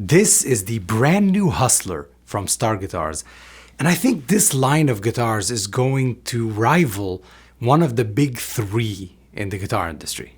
This is the brand new Hustler from Starr Guitars. And I think this line of guitars is going to rival one of the big three in the guitar industry.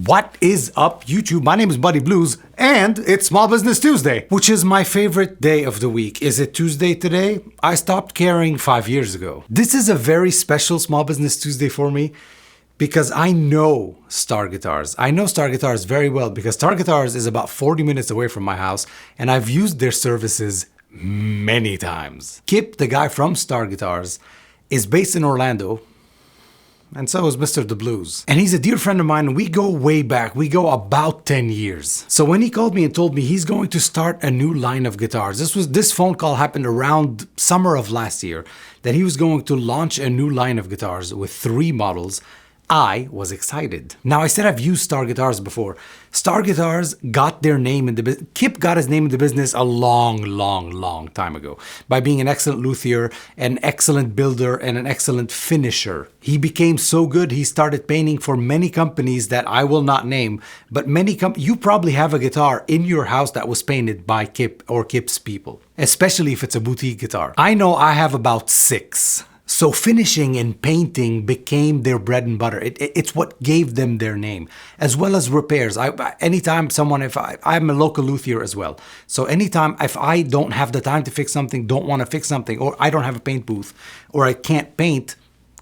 What is up, YouTube? My name is Buddy Blues, and it's Small Business Tuesday, which is my favorite day of the week. Is it Tuesday today? I stopped caring 5 years ago. This is a very special Small Business Tuesday for me because I know Starr Guitars. I know Starr Guitars very well because Starr Guitars is about 40 minutes away from my house, and I've used their services many times. Kip, the guy from Starr Guitars, is based in Orlando. And so is Mr. The Blues. And he's a dear friend of mine, and we go way back. We go about 10 years. So when he called me and told me he's going to start a new line of guitars, this phone call happened around summer of last year, that he was going to launch a new line of guitars with 3 models. I was excited. Now, I said I've used Starr Guitars before. Starr Guitars got their name in the business. Kip got his name in the business a long time ago by being an excellent luthier, an excellent builder, and an excellent finisher. He became so good, he started painting for many companies that I will not name, but you probably have a guitar in your house that was painted by Kip or Kip's people, especially if it's a boutique guitar. I know I have about 6. So finishing and painting became their bread and butter. It's what gave them their name, as well as repairs. I'm a local luthier as well. So anytime, if I don't have the time to fix something, don't want to fix something, or I don't have a paint booth, or I can't paint,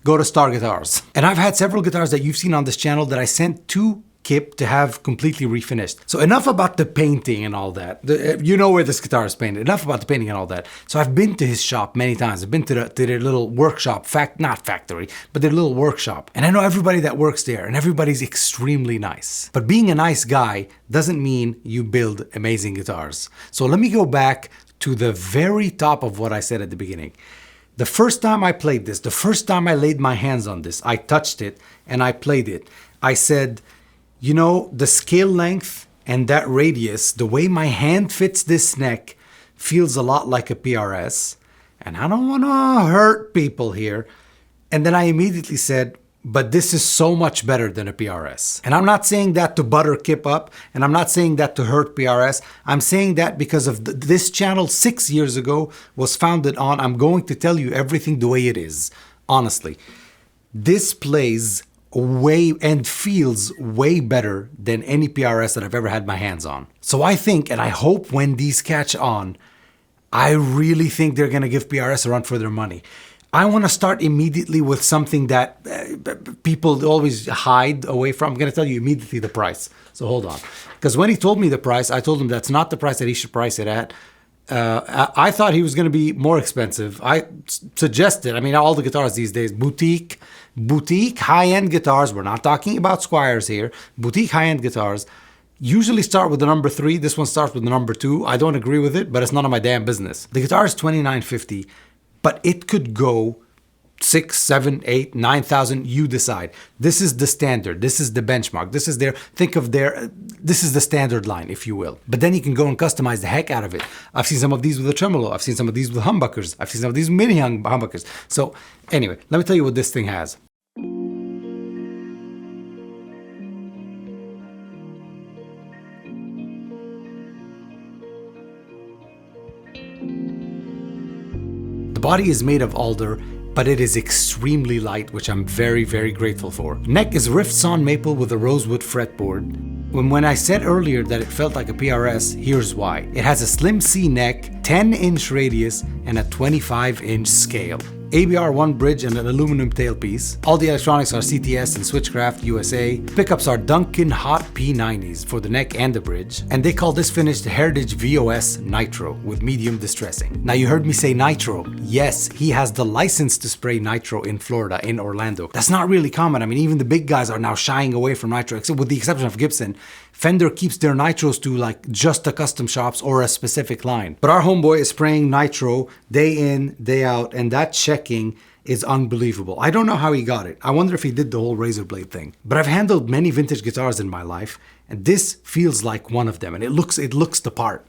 go to Starr Guitars. And I've had several guitars that you've seen on this channel that I sent to Kip to have completely refinished. So enough about the painting and all that. You know where this guitar is painted. Enough about the painting and all that. So I've been to his shop many times. I've been to their little workshop, not factory, but their little workshop. And I know everybody that works there, and everybody's extremely nice. But being a nice guy doesn't mean you build amazing guitars. So let me go back to the very top of what I said at the beginning. The first time I played this, the first time I laid my hands on this, I touched it and I played it. I said, you know, the scale length and that radius, the way my hand fits this neck feels a lot like a PRS. And I don't want to hurt people here. And then I immediately said, but this is so much better than a PRS. And I'm not saying that to butter Kip up, and I'm not saying that to hurt PRS. I'm saying that because of this channel 6 years ago was founded on, I'm going to tell you everything the way it is. Honestly, this plays way and feels way better than any PRS that I've ever had my hands on. So I think, and I hope when these catch on, I really think they're gonna give PRS a run for their money. I wanna start immediately with something that people always hide away from. I'm gonna tell you immediately the price. So hold on. Because when he told me the price, I told him that's not the price that he should price it at. I thought he was going to be more expensive. I suggested, all the guitars these days, boutique, high-end guitars, we're not talking about Squires here, boutique high-end guitars, usually start with the number 3. This one starts with the number 2. I don't agree with it, but it's none of my damn business. The guitar is $29.50, but it could go 6, 7, 8, 9,000, you decide. This is the standard. This is the benchmark. This is this is the standard line, if you will. But then you can go and customize the heck out of it. I've seen some of these with a tremolo. I've seen some of these with humbuckers. I've seen some of these mini humbuckers. So anyway, let me tell you what this thing has. The body is made of alder, but it is extremely light, which I'm very, very grateful for. Neck is rift sawn maple with a rosewood fretboard. When I said earlier that it felt like a PRS, here's why. It has a slim C neck, 10-inch radius, and a 25-inch scale. ABR1 bridge and an aluminum tailpiece. All the electronics are CTS and Switchcraft USA. Pickups are Duncan Hot P90s for the neck and the bridge. And they call this finish the Heritage VOS Nitro with medium distressing. Now you heard me say nitro. Yes, he has the license to spray nitro in Florida, in Orlando. That's not really common. I mean, even the big guys are now shying away from nitro, except with the exception of Gibson. Fender keeps their nitros to like just the custom shops or a specific line. But our homeboy is spraying nitro day in, day out, and that checking is unbelievable. I don't know how he got it. I wonder if he did the whole razor blade thing. But I've handled many vintage guitars in my life, and this feels like one of them, and it looks the part.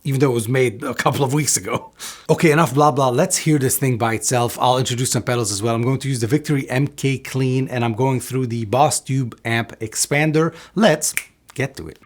Even though it was made a couple of weeks ago. Okay, enough blah blah. Let's hear this thing by itself. I'll introduce some pedals as well. I'm going to use the Victory MK Clean, and I'm going through the Boss Tube amp expander. Let's get to it.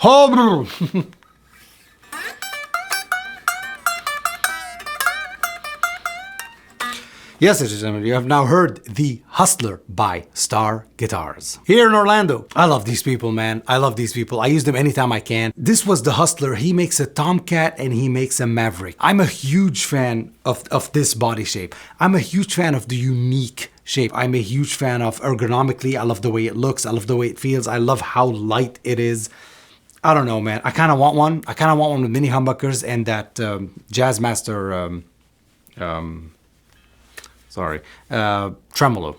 Oh, yes, ladies and gentlemen, you have now heard The Hustler by Starr Guitars. Here in Orlando. I love these people, man. I love these people. I use them anytime I can. This was The Hustler. He makes a Tomcat and he makes a Maverick. I'm a huge fan of this body shape. I'm a huge fan of the unique shape. I'm a huge fan of ergonomically. I love the way it looks. I love the way it feels. I love how light it is. I don't know, man. I kind of want one. I kind of want one with mini humbuckers and that Jazzmaster tremolo.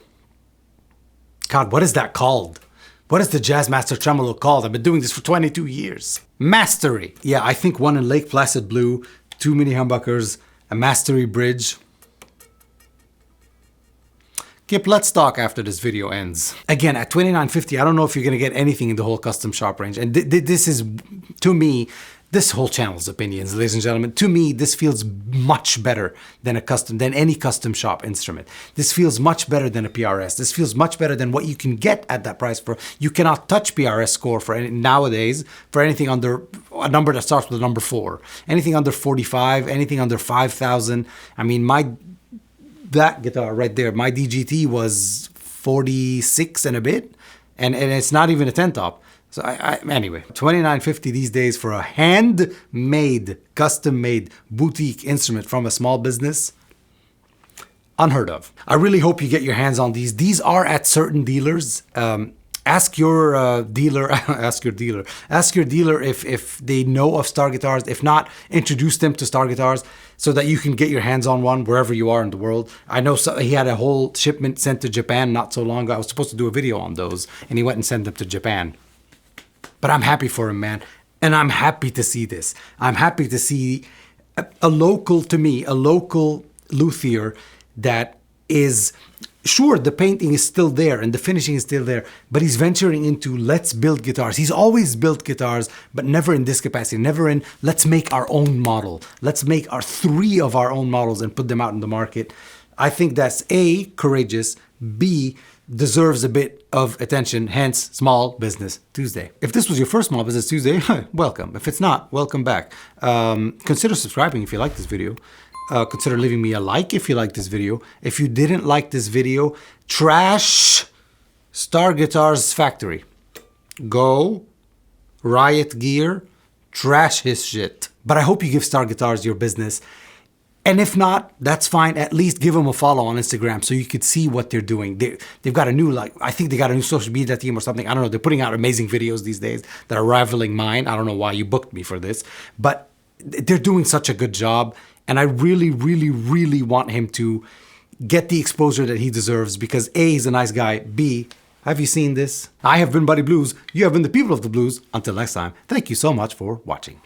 God, what is that called? What is the Jazzmaster tremolo called? I've been doing this for 22 years. Mastery. Yeah, I think one in Lake Placid blue, 2 mini humbuckers, a Mastery bridge. Kip, let's talk after this video ends. Again, at $29.50, I don't know if you're gonna get anything in the whole custom shop range. And this is, to me, this whole channel's opinions, ladies and gentlemen. To me, this feels much better than any custom shop instrument. This feels much better than a PRS. This feels much better than what you can get at that price for. You cannot touch PRS score for nowadays for anything under a number that starts with the number 4. Anything under 45, anything under 5,000. I mean, that guitar right there, my DGT was 46 and a bit, and it's not even a 10 top. So anyway, $29.50 these days for a handmade, custom-made boutique instrument from a small business, unheard of. I really hope you get your hands on these. These are at certain dealers. Ask your dealer if they know of Starr Guitars. If not, introduce them to Starr Guitars so that you can get your hands on one wherever you are in the world. I know he had a whole shipment sent to Japan not so long ago. I was supposed to do a video on those, and he went and sent them to Japan. But I'm happy for him, man. And I'm happy to see this. I'm happy to see a local luthier that is, sure, the painting is still there and the finishing is still there, but he's venturing into let's build guitars. He's always built guitars, but never in this capacity, never in let's make our own model. Let's make 3 of our own models and put them out in the market. I think that's A, courageous, B, deserves a bit of attention, hence Small Business Tuesday. If this was your first Small Business Tuesday, welcome. If it's not, welcome back. Consider subscribing if you like this video. Consider leaving me a like if you like this video. If you didn't like this video, trash Starr Guitars factory. Go, riot gear, trash his shit. But I hope you give Starr Guitars your business. And if not, that's fine. At least give them a follow on Instagram so you could see what they're doing. They've got a new, I think they got a new social media team or something. I don't know. They're putting out amazing videos these days that are rivaling mine. I don't know why you booked me for this, but they're doing such a good job. And I really, really, really want him to get the exposure that he deserves because A, he's a nice guy. B, have you seen this? I have been Buddy Blues. You have been the people of the blues. Until next time, thank you so much for watching.